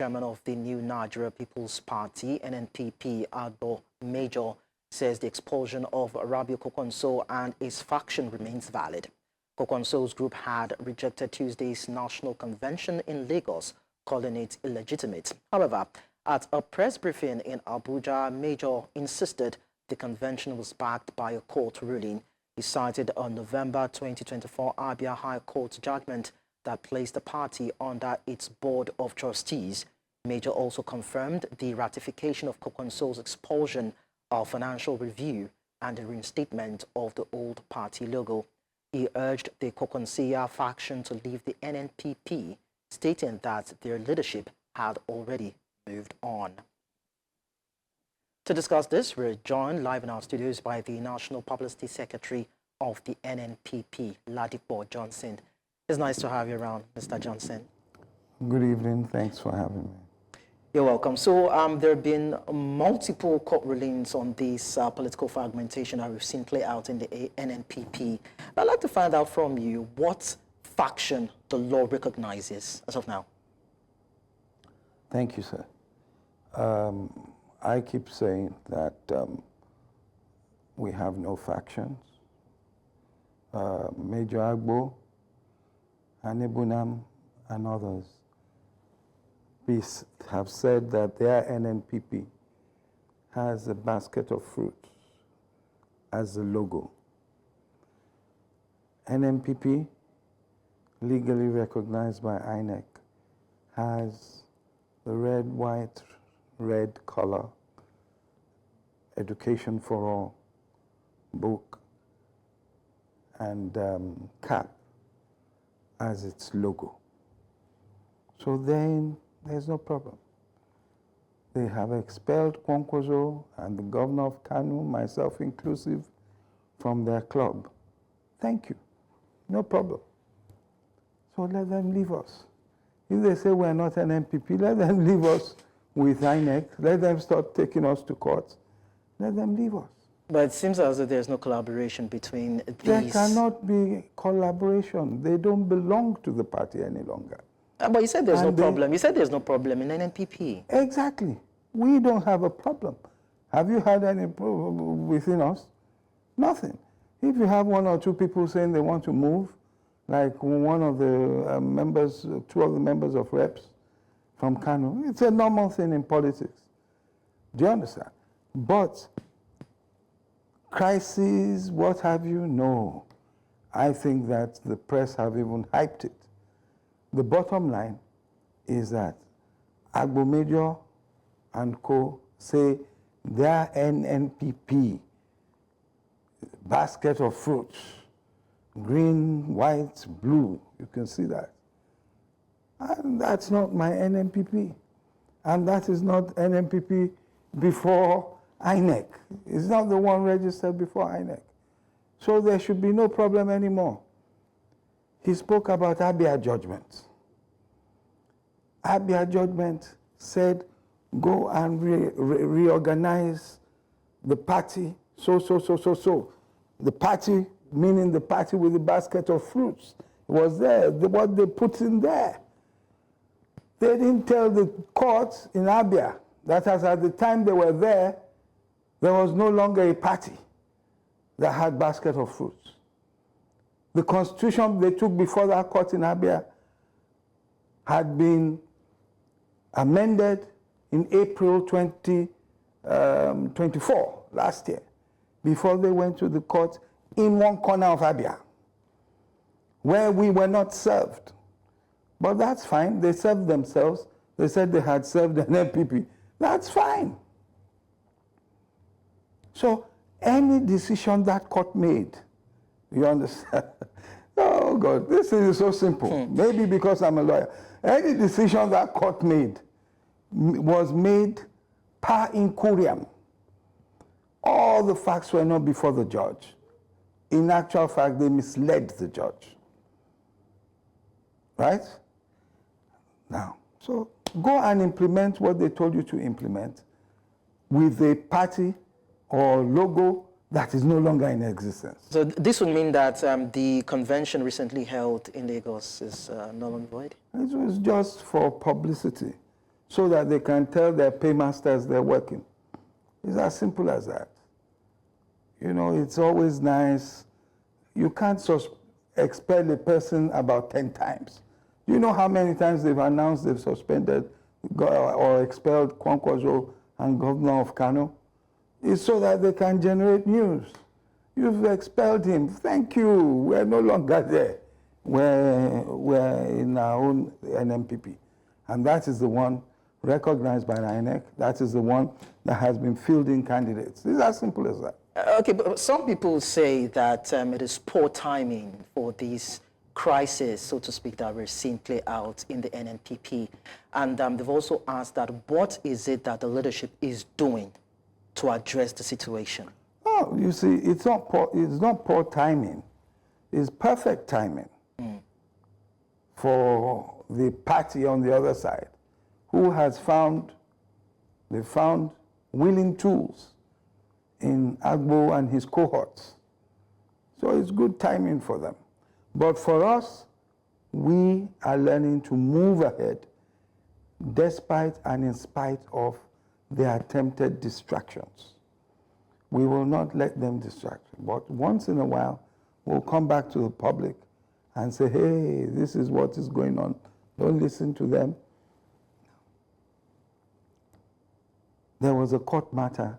Chairman of the new Nigeria People's Party, NNPP, Agbo Major, says the expulsion of Rabiu Kwankwaso and his faction remains valid. Kwankwaso's group had rejected Tuesday's national convention in Lagos, calling it illegitimate. However, at a press briefing in Abuja, Major insisted the convention was backed by a court ruling. He cited a November 2024 Abia High Court judgment that placed the party under its board of trustees. Major also confirmed the ratification of Kwankwaso's expulsion, a financial review, and the reinstatement of the old party logo. He urged the Kwankwassiya faction to leave the NNPP, stating that their leadership had already moved on. To discuss this, we're joined live in our studios by the National Publicity Secretary of the NNPP, Ladipo Johnson. It's nice to have you around, Mr. Johnson. Good evening. Thanks for having me. You're welcome. So there have been multiple court rulings on this political fragmentation that we've seen play out in the NNPP. I'd like to find out from you what faction the law recognizes as of now. Thank you, sir. I keep saying that we have no factions. Major Agbo, Anebunam, and others have said that their NNPP has a basket of fruits as the logo. NNPP, legally recognized by INEC, has the red, white, red color, education for all, book, and cap as its logo. So then there's no problem. They have expelled Kwankwaso and the governor of Kano, myself inclusive, from their club. Thank you. No problem. So let them leave us. If they say we're not an NPP, let them leave us with INEC. Let them start taking us to court. Let them leave us. But it seems as though there's no collaboration between these. There cannot be collaboration. They don't belong to the party any longer. But you said there's no problem. You said there's no problem in NNPP. Exactly. We don't have a problem. Have you had any problem within us? Nothing. If you have one or two people saying they want to move, like one of the members, two of the members of reps from Kano, it's a normal thing in politics. Do you understand? But crises, what have you? No. I think that the press have even hyped it. The bottom line is that Agbo Major and co say their NNPP, basket of fruits, green, white, blue, you can see that. And that's not my NNPP. And that is not NNPP before INEC. It's not the one registered before INEC. So there should be no problem anymore. He spoke about Abia judgment. Abia judgment said, go and reorganize the party, so. The party, meaning the party with the basket of fruits, was there, what they put in there. They didn't tell the courts in Abia that as at the time they were there was no longer a party that had basket of fruits. The constitution they took before that court in Abia had been amended in April 2024, last year, before they went to the court in one corner of Abia, where we were not served. But that's fine. They served themselves. They said they had served an NPP. That's fine. So any decision that court made, you understand? Oh, God, this is so simple. Maybe because I'm a lawyer. Any decision that court made was made per incuriam. All the facts were not before the judge. In actual fact, they misled the judge. Right? Now, so go and implement what they told you to implement with a party or logo that is no longer in existence. So this would mean that the convention recently held in Lagos is null and void? It was just for publicity, so that they can tell their paymasters they're working. It's as simple as that. You know, it's always nice. You can't expel a person about 10 times. You know how many times they've announced they've suspended or expelled Kwankwaso and governor of Kano? It's so that they can generate news. You've expelled him. Thank you. We're no longer there. We're in our own NNPP. And that is the one recognized by the INEC. That is the one that has been fielding candidates. It's as simple as that. Okay, but some people say that it is poor timing for these crises, so to speak, that we're seeing play out in the NNPP. And they've also asked that what is it that the leadership is doing to address the situation? Oh, you see, it's not poor timing. It's perfect timing for the party on the other side, who has found willing tools in Agbo and his cohorts. So it's good timing for them. But for us, we are learning to move ahead despite and in spite of the attempted distractions. We will not let them distract. But once in a while, we'll come back to the public and say, hey, this is what is going on. Don't listen to them. There was a court matter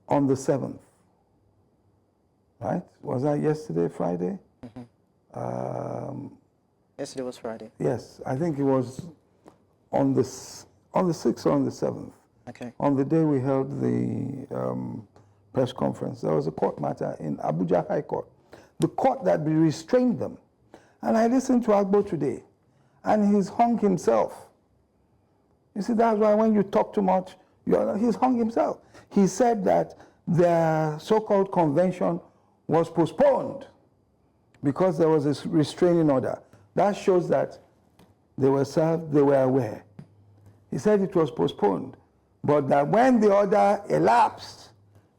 on the 7th, right? Was that yesterday, Friday? Mm-hmm. Yesterday was Friday. Yes, I think it was on the 6th or on the 7th. Okay. On the day we held the press conference, there was a court matter in Abuja High Court. The court that restrained them. And I listened to Agbo today, and he's hung himself. You see, that's why when you talk too much, he's hung himself. He said that their so-called convention was postponed because there was a restraining order. That shows that they were served, they were aware. He said it was postponed, but that when the order elapsed,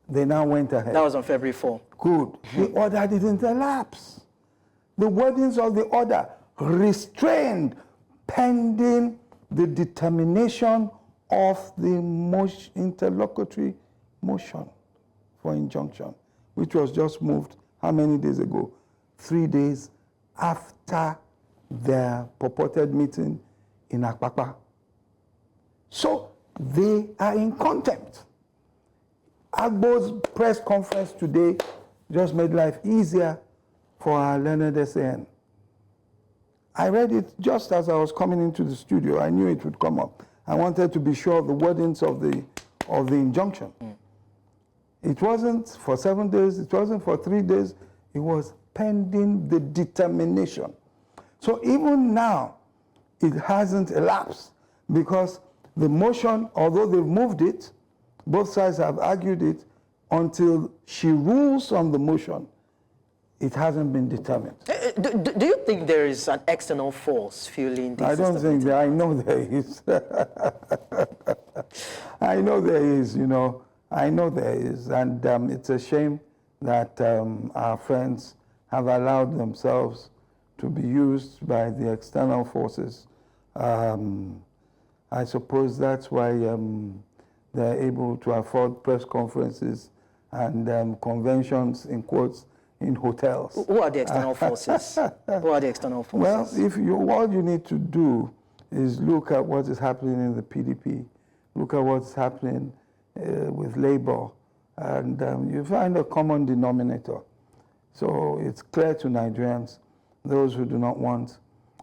they now went ahead. That was on February 4. Good. The order didn't elapse. The wordings of the order restrained pending the determination of the interlocutory motion for injunction, which was just moved how many days ago? 3 days after their purported meeting in Akpakpa. So they are in contempt. Agbo's press conference today just made life easier for our learned SAN. I read it just as I was coming into the studio. I knew it would come up. I wanted to be sure of the wordings of the injunction. It wasn't for 7 days, it wasn't for 3 days, it was pending the determination. So even now, it hasn't elapsed because the motion, although they've moved it, both sides have argued it, until she rules on the motion, it hasn't been determined. Do you think there is an external force fueling this? I don't think that. I know there is. I know there is, you know. I know there is. And it's a shame that our friends have allowed themselves to be used by the external forces. I suppose that's why they're able to afford press conferences and conventions, in quotes, in hotels. Who are the external forces? Who are the external forces? Well, all you need to do is look at what is happening in the PDP, look at what's happening with Labour, and you find a common denominator. So it's clear to Nigerians, those who do not want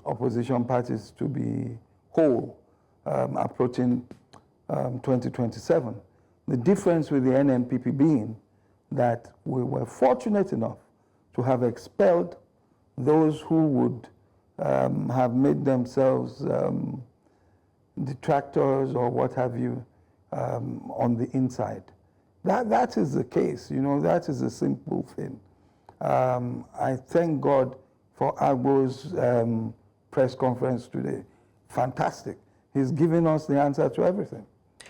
opposition parties to be whole, approaching 2027. The difference with the NNPP being that we were fortunate enough to have expelled those who would have made themselves detractors or what have you on the inside. That is the case, you know, that is a simple thing. I thank God for Agbo's press conference today. Fantastic. He's given us the answer to everything.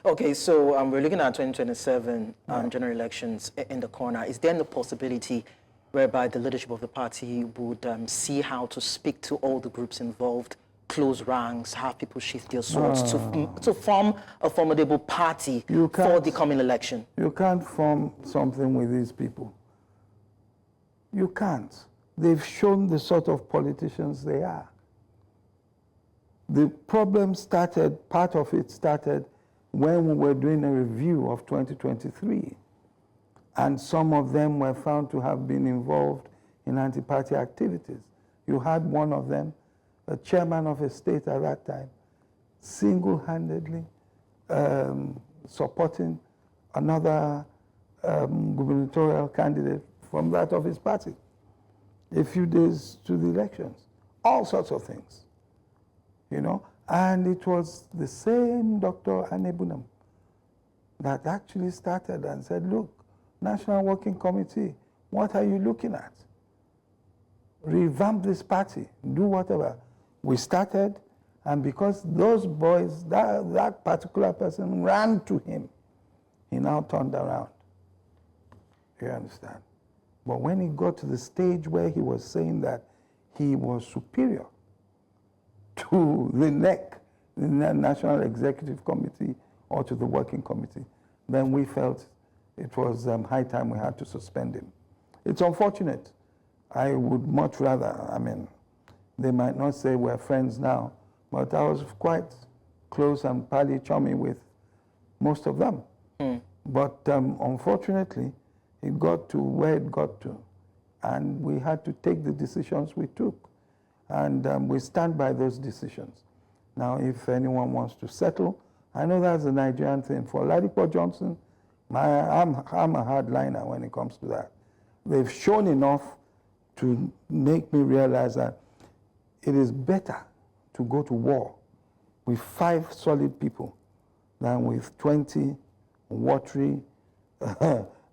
Okay, so we're looking at 2027 general elections in the corner. Is there any possibility whereby the leadership of the party would see how to speak to all the groups involved close ranks, have people shift their swords to form a formidable party for the coming election? You can't form something with these people. You can't. They've shown the sort of politicians they are. The problem started, part of it started when we were doing a review of 2023. And some of them were found to have been involved in anti-party activities. You had one of them, a chairman of a state at that time, single-handedly supporting another gubernatorial candidate from that of his party a few days to the elections. All sorts of things, you know. And it was the same Dr. Anebunam that actually started and said, look, National Working Committee, what are you looking at? Revamp this party, do whatever. We started, and because those boys, that particular person ran to him, he now turned around. You understand? But when he got to the stage where he was saying that he was superior to the NEC, the National Executive Committee, or to the Working Committee, then we felt it was high time we had to suspend him. It's unfortunate. I would much rather, I mean, they might not say we're friends now, but I was quite close and pally chummy with most of them. But unfortunately, it got to where it got to, and we had to take the decisions we took, and we stand by those decisions. Now, if anyone wants to settle, I know that's a Nigerian thing. For Ladipo Johnson, I'm a hardliner when it comes to that. They've shown enough to make me realize that it is better to go to war with 5 solid people than with 20 watery,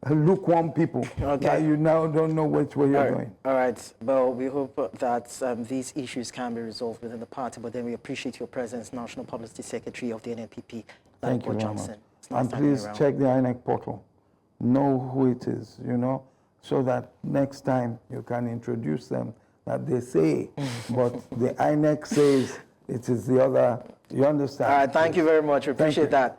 lukewarm people that you now don't know which way you're going. All right. Well, we hope that these issues can be resolved within the party, but then we appreciate your presence, National Publicity Secretary of the NNPP, Ladipo Johnson. And please check the INEC portal. Know who it is, you know, so that next time you can introduce them that they say, but the INEC says it is the other. You understand? All right. Thank you very much. We appreciate that.